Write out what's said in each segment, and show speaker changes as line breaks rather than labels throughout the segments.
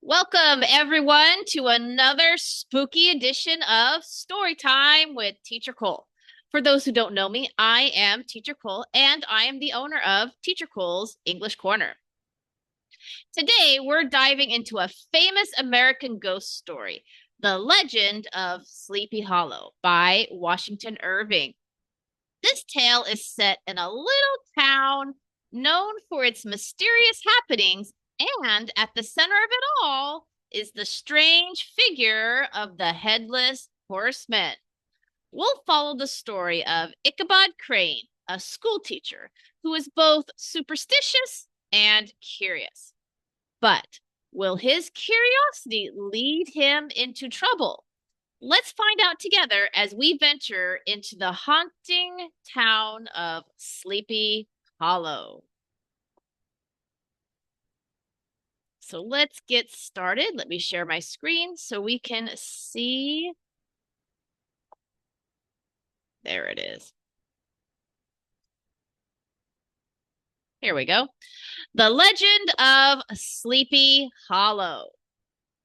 Welcome, everyone, to another spooky edition of Story Time with Teacher Cole. For those who don't know me, I am Teacher Cole, and I am the owner of Teacher Cole's English Corner. Today, we're diving into a famous American ghost story, The Legend of Sleepy Hollow by Washington Irving. This tale is set in a little town known for its mysterious happenings, and at the center of it all is the strange figure of the Headless Horseman. We'll follow the story of Ichabod Crane, a school teacher who is both superstitious and curious. But will his curiosity lead him into trouble? Let's find out together as we venture into the haunting town of Sleepy Hollow. So let's get started. Let me share my screen so we can see. There it is. Here we go. The Legend of Sleepy Hollow.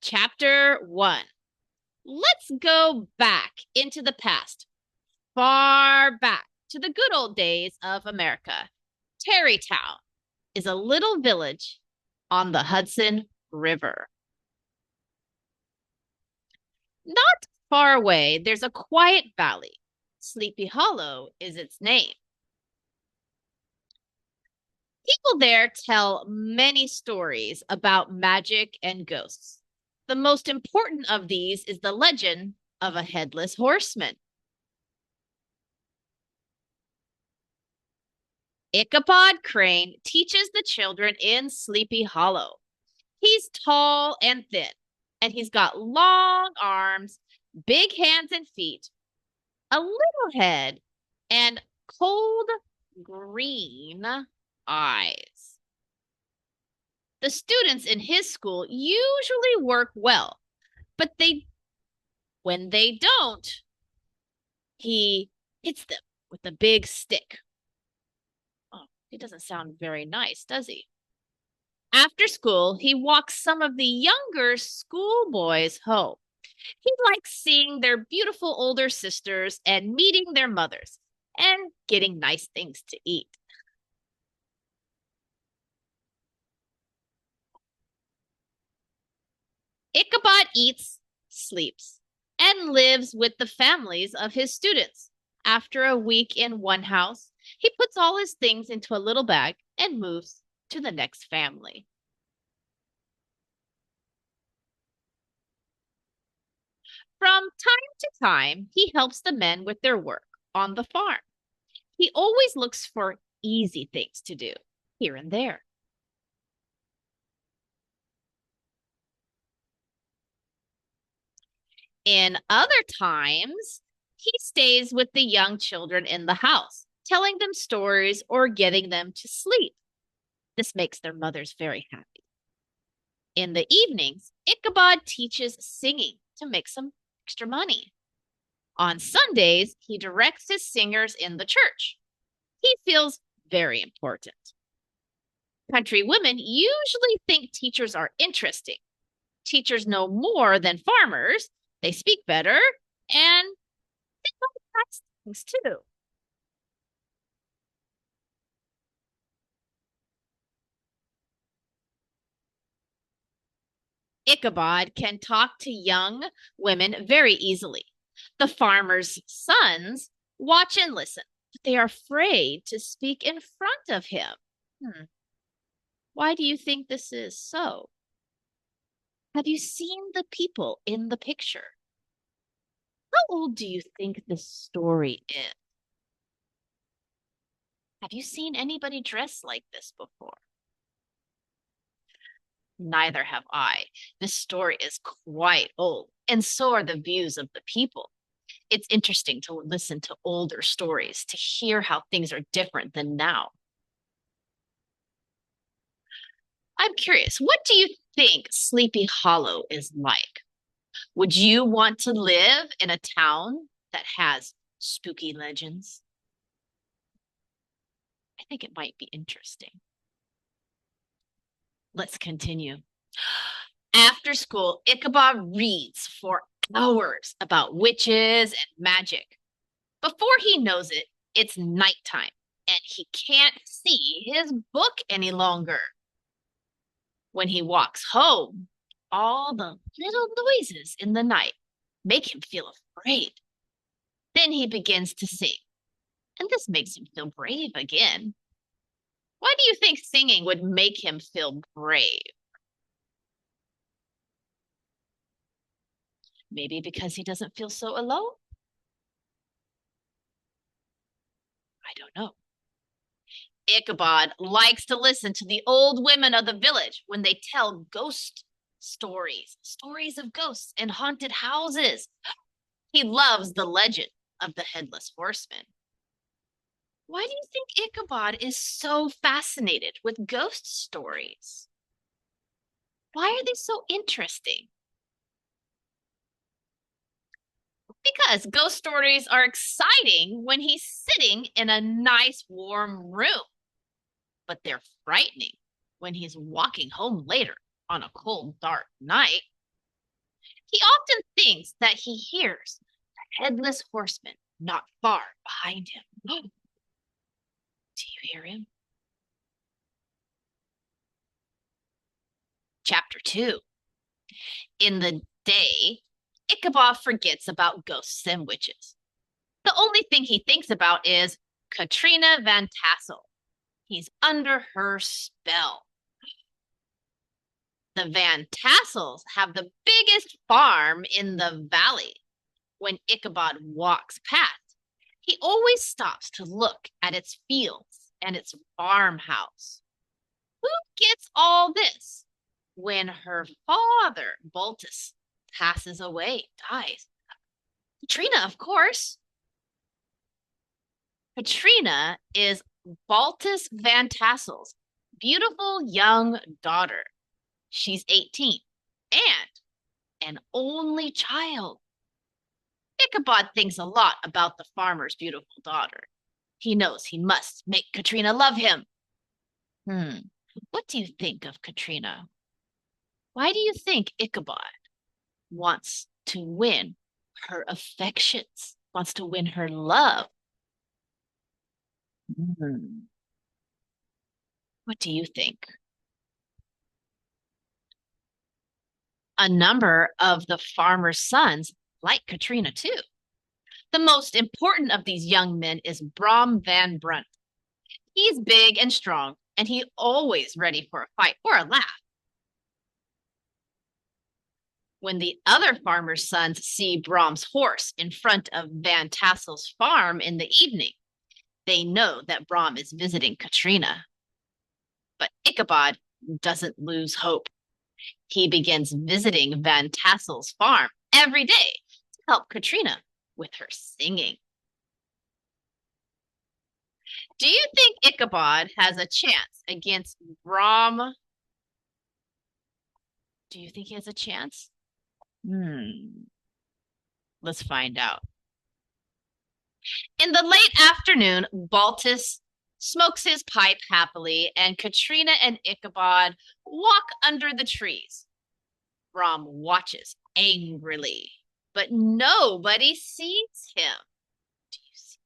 Chapter 1. Let's go back into the past, far back to the good old days of America. Tarrytown is a little village on the Hudson River. Not far away, there's a quiet valley. Sleepy Hollow is its name. People there tell many stories about magic and ghosts. The most important of these is the legend of a headless horseman. Ichabod Crane teaches the children in Sleepy Hollow. He's tall and thin, and he's got long arms, big hands and feet, a little head, and cold green eyes. The students in his school usually work well, but when they don't, he hits them with a big stick. Oh, he doesn't sound very nice, does he? After school, he walks some of the younger schoolboys home. He likes seeing their beautiful older sisters and meeting their mothers and getting nice things to eat. Ichabod eats, sleeps, and lives with the families of his students. After a week in one house, he puts all his things into a little bag and moves to the next family. From time to time, he helps the men with their work on the farm. He always looks for easy things to do here and there. In other times, he stays with the young children in the house, telling them stories or getting them to sleep. This makes their mothers very happy. In the evenings, Ichabod teaches singing to make some extra money. On Sundays, he directs his singers in the church. He feels very important. Country women usually think teachers are interesting. Teachers know more than farmers. They speak better and they know nice things too. Ichabod can talk to young women very easily. The farmers' sons watch and listen, but they are afraid to speak in front of him. Hmm. Why do you think this is so? Have you seen the people in the picture? How old do you think this story is? Have you seen anybody dressed like this before? Neither have I. This story is quite old, and so are the views of the people. It's interesting to listen to older stories to hear how things are different than now. I'm curious, what do you think Sleepy Hollow is like? Would you want to live in a town that has spooky legends? I think it might be interesting. Let's continue. After school, Ichabod reads for hours about witches and magic. Before he knows it, it's nighttime and he can't see his book any longer. When he walks home, all the little noises in the night make him feel afraid. Then he begins to sing, and this makes him feel brave again. Why do you think singing would make him feel brave? Maybe because he doesn't feel so alone? I don't know. Ichabod likes to listen to the old women of the village when they tell ghost stories, stories of ghosts and haunted houses. He loves the legend of the Headless Horseman. Why do you think Ichabod is so fascinated with ghost stories? Why are they so interesting? Because ghost stories are exciting when he's sitting in a nice warm room, but they're frightening when he's walking home later on a cold, dark night. He often thinks that he hears the headless horseman not far behind him. Do you hear him? Chapter 2. In the day, Ichabod forgets about ghosts and witches. The only thing he thinks about is Katrina Van Tassel. He's under her spell. The Van Tassels have the biggest farm in the valley. When Ichabod walks past, he always stops to look at its fields and its farmhouse. Who gets all this? When her father, Baltus, passes away, dies. Katrina, of course. Katrina is Baltus Van Tassel's beautiful young daughter. She's 18 and an only child. Ichabod thinks a lot about the farmer's beautiful daughter. He knows he must make Katrina love him. What do you think of Katrina? Why do you think Ichabod wants to win her affections, wants to win her love? What do you think? A number of the farmer's sons like Katrina too. The most important of these young men is Brom Van Brunt. He's big and strong, and he's always ready for a fight or a laugh. When the other farmer's sons see Brom's horse in front of Van Tassel's farm in the evening, they know that Brom is visiting Katrina. But Ichabod doesn't lose hope. He begins visiting Van Tassel's farm every day to help Katrina with her singing. Do you think Ichabod has a chance against Brom? Do you think he has a chance? Let's find out. In the late afternoon, Baltus smokes his pipe happily, and Katrina and Ichabod walk under the trees. Brom watches angrily, but nobody sees him. Do you see?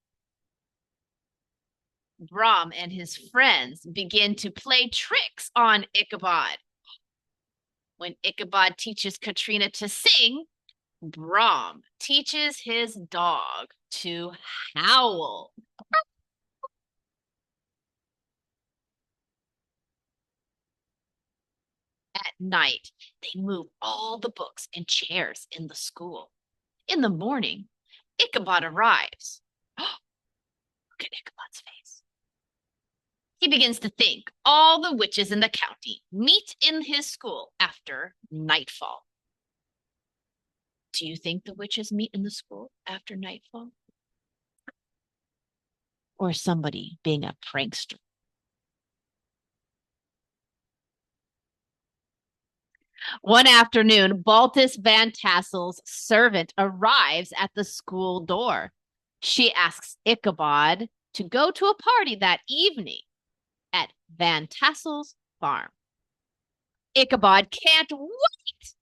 Brom and his friends begin to play tricks on Ichabod. When Ichabod teaches Katrina to sing, Brom teaches his dog to howl. At night, they move all the books and chairs in the school. In the morning, Ichabod arrives. Look at Ichabod's face. He begins to think all the witches in the county meet in his school after nightfall. Do you think the witches meet in the school after nightfall? Or somebody being a prankster? One afternoon, Baltus Van Tassel's servant arrives at the school door. She asks Ichabod to go to a party that evening at Van Tassel's farm. Ichabod can't wait.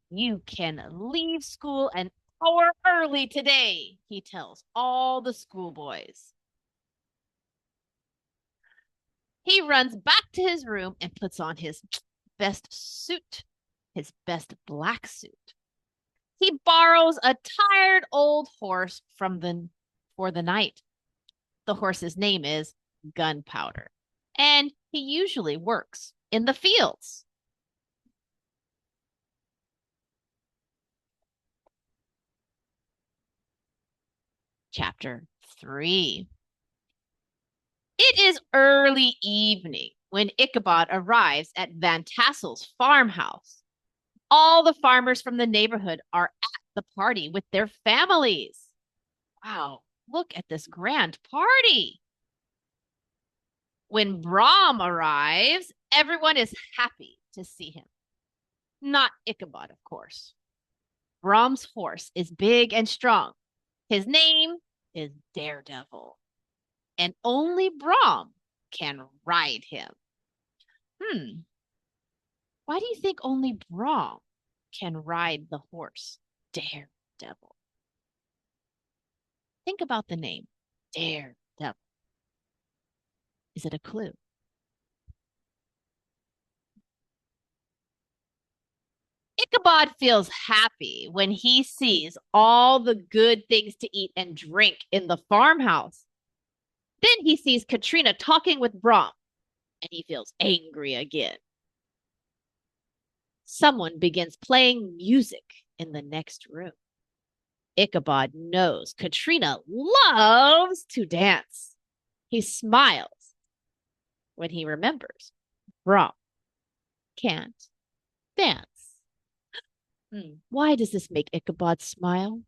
You can leave school an hour early today, he tells all the schoolboys. He runs back to his room and puts on his best suit, his best black suit. He borrows a tired old horse for the night. The horse's name is Gunpowder, and he usually works in the fields. Chapter 3. It is early evening when Ichabod arrives at Van Tassel's farmhouse. All the farmers from the neighborhood are at the party with their families. Wow, look at this grand party. When Brom arrives, everyone is happy to see him. Not Ichabod, of course. Brom's horse is big and strong. His name is Daredevil, and only Brom can ride him. Why do you think only Brom can ride the horse Daredevil? Think about the name Daredevil. Is it a clue? Ichabod feels happy when he sees all the good things to eat and drink in the farmhouse. Then he sees Katrina talking with Brom, and he feels angry again. Someone begins playing music in the next room. Ichabod knows Katrina loves to dance. He smiles when he remembers Brom can't dance. Why does this make Ichabod smile?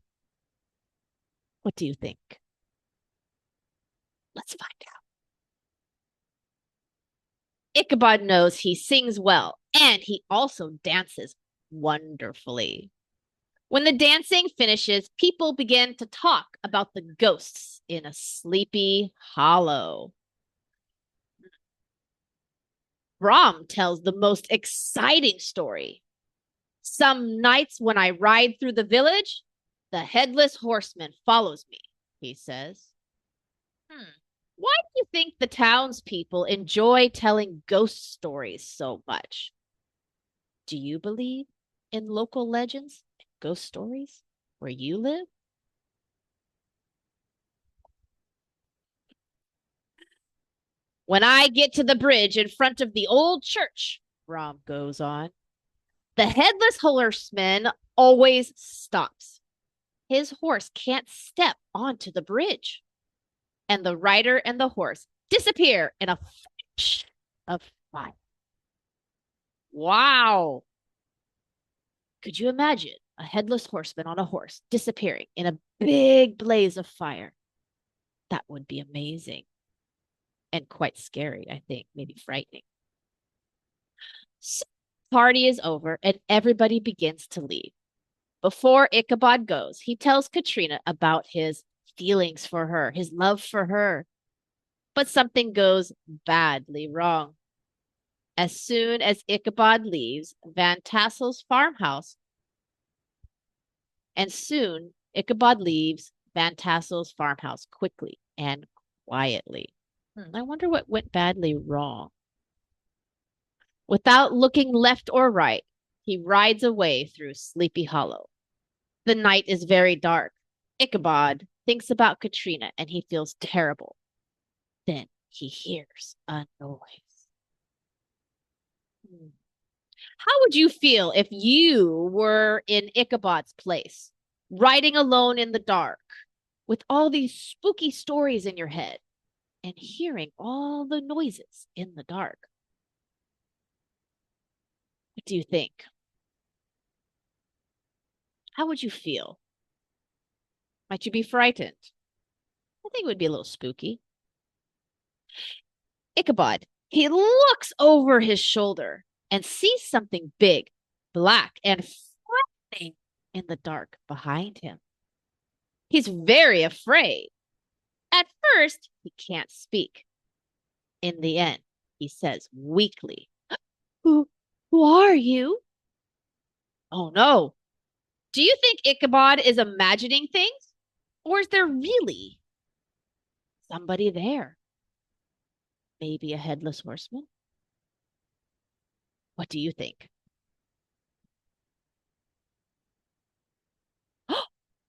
What do you think? Let's find out. Ichabod knows he sings well, and he also dances wonderfully. When the dancing finishes, people begin to talk about the ghosts in a sleepy hollow. Brom tells the most exciting story. Some nights when I ride through the village, the Headless Horseman follows me, he says. Why do you think the townspeople enjoy telling ghost stories so much? Do you believe in local legends and ghost stories where you live? When I get to the bridge in front of the old church, Brom goes on, the Headless Horseman always stops. His horse can't step onto the bridge, and the rider and the horse disappear in a flash of fire. Wow. Could you imagine a headless horseman on a horse disappearing in a big blaze of fire? That would be amazing and quite scary, I think, maybe frightening. So, party is over and everybody begins to leave. Before Ichabod goes, he tells Katrina about his feelings for her, his love for her. But something goes badly wrong. As soon as Ichabod leaves Van Tassel's farmhouse, quickly and quietly. I wonder what went badly wrong. Without looking left or right, he rides away through Sleepy Hollow. The night is very dark. Ichabod thinks about Katrina and he feels terrible. Then he hears a noise. How would you feel if you were in Ichabod's place, riding alone in the dark, with all these spooky stories in your head, and hearing all the noises in the dark? What do you think? How would you feel? Might you be frightened? I think it would be a little spooky. Ichabod, he looks over his shoulder and sees something big, black, and frightening in the dark behind him. He's very afraid. At first, he can't speak. In the end, he says weakly, Who Who are you? Oh no. Do you think Ichabod is imagining things? Or is there really somebody there? Maybe a headless horseman? What do you think?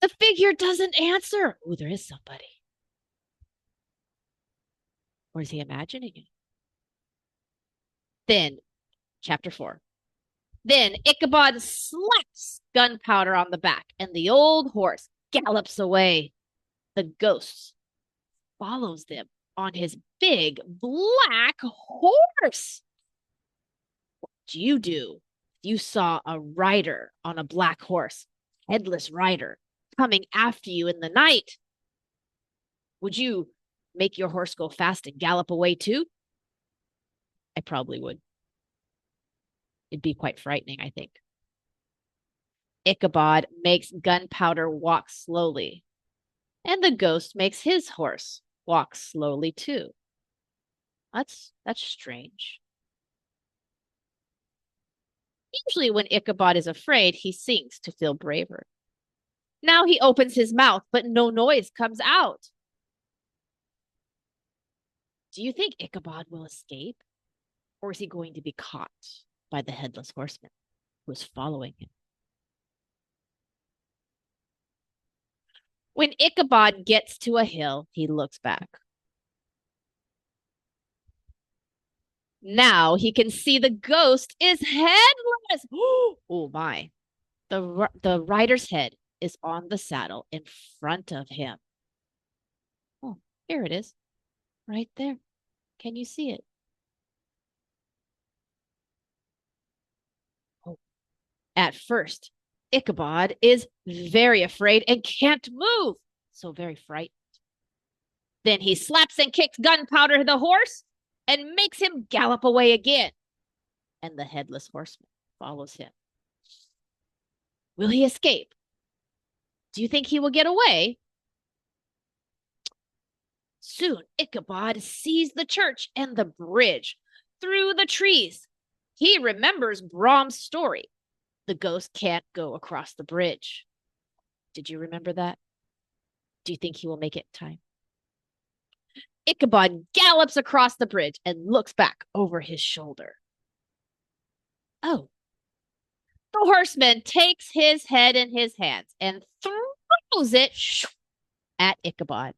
The figure doesn't answer. Oh, there is somebody. Or is he imagining it? Then, chapter 4. Then Ichabod slaps Gunpowder on the back, and the old horse gallops away. The ghost follows them on his big black horse. What do you do? You saw a rider on a black horse, headless rider, coming after you in the night. Would you make your horse go fast and gallop away too? I probably would. It'd be quite frightening, I think. Ichabod makes Gunpowder walk slowly, and the ghost makes his horse walk slowly too. That's strange. Usually when Ichabod is afraid, he sings to feel braver. Now he opens his mouth, but no noise comes out. Do you think Ichabod will escape? Or is he going to be caught by the headless horseman who is following him? When Ichabod gets to a hill, he looks back. Now he can see the ghost is headless. Oh my. The rider's head is on the saddle in front of him. Oh, here it is. Right there. Can you see it? Oh. At first, Ichabod is very afraid and can't move. So very frightened. Then he slaps and kicks Gunpowder the horse and makes him gallop away again. And the headless horseman follows him. Will he escape? Do you think he will get away? Soon Ichabod sees the church and the bridge through the trees. He remembers Brahm's story. The ghost can't go across the bridge. Did you remember that? Do you think he will make it in time? Ichabod gallops across the bridge and looks back over his shoulder. Oh. The horseman takes his head in his hands and throws it at Ichabod.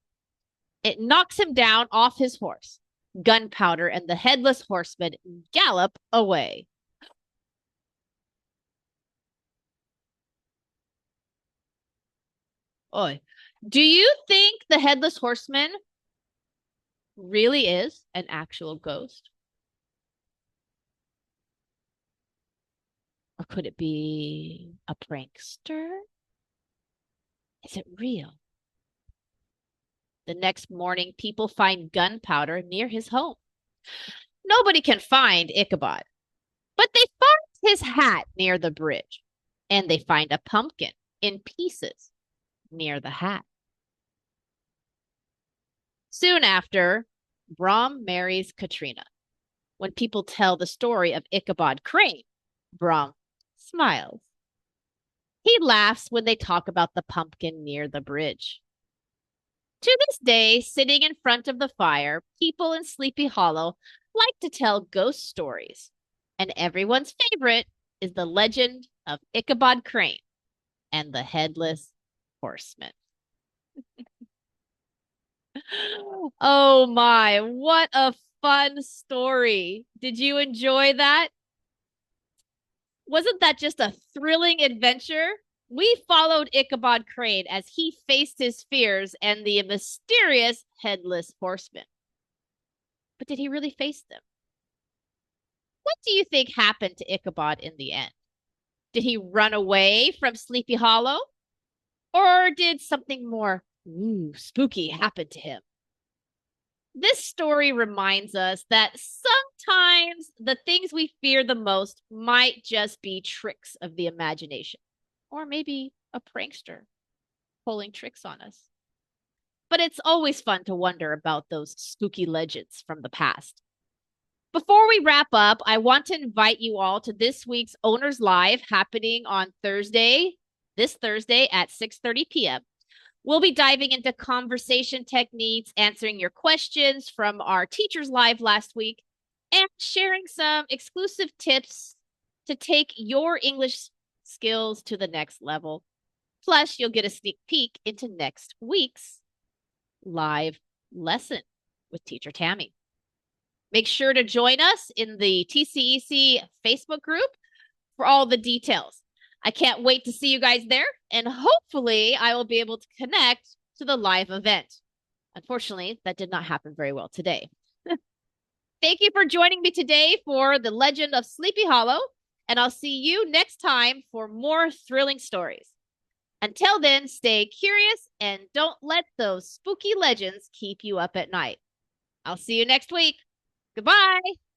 It knocks him down off his horse. Gunpowder and the headless horseman gallop away. Oi. Do you think the headless horseman really is an actual ghost? Or could it be a prankster? Is it real? The next morning, people find Gunpowder near his home. Nobody can find Ichabod, but they find his hat near the bridge, and they find a pumpkin in pieces near the hat. Soon after, Brahm marries Katrina. When people tell the story of Ichabod Crane, Brahm smiles. He laughs when they talk about the pumpkin near the bridge. To this day, sitting in front of the fire, people in Sleepy Hollow like to tell ghost stories. And everyone's favorite is the legend of Ichabod Crane and the Headless Horseman. Oh my, what a fun story. Did you enjoy that? Wasn't that just a thrilling adventure? We followed Ichabod Crane as he faced his fears and the mysterious Headless Horseman. But did he really face them? What do you think happened to Ichabod in the end? Did he run away from Sleepy Hollow? Or did something more spooky happen to him? This story reminds us that sometimes the things we fear the most might just be tricks of the imagination, or maybe a prankster pulling tricks on us. But it's always fun to wonder about those spooky legends from the past. Before we wrap up, I want to invite you all to this week's Owners Live happening on this Thursday at 6:30 p.m. We'll be diving into conversation techniques, answering your questions from our Teachers Live last week, and sharing some exclusive tips to take your English skills to the next level. Plus, you'll get a sneak peek into next week's live lesson with Teacher Tammy. Make sure to join us in the TCEC Facebook group for all the details. I can't wait to see you guys there, and hopefully I will be able to connect to the live event. Unfortunately, that did not happen very well today. Thank you for joining me today for The Legend of Sleepy Hollow, and I'll see you next time for more thrilling stories. Until then, stay curious and don't let those spooky legends keep you up at night. I'll see you next week. Goodbye.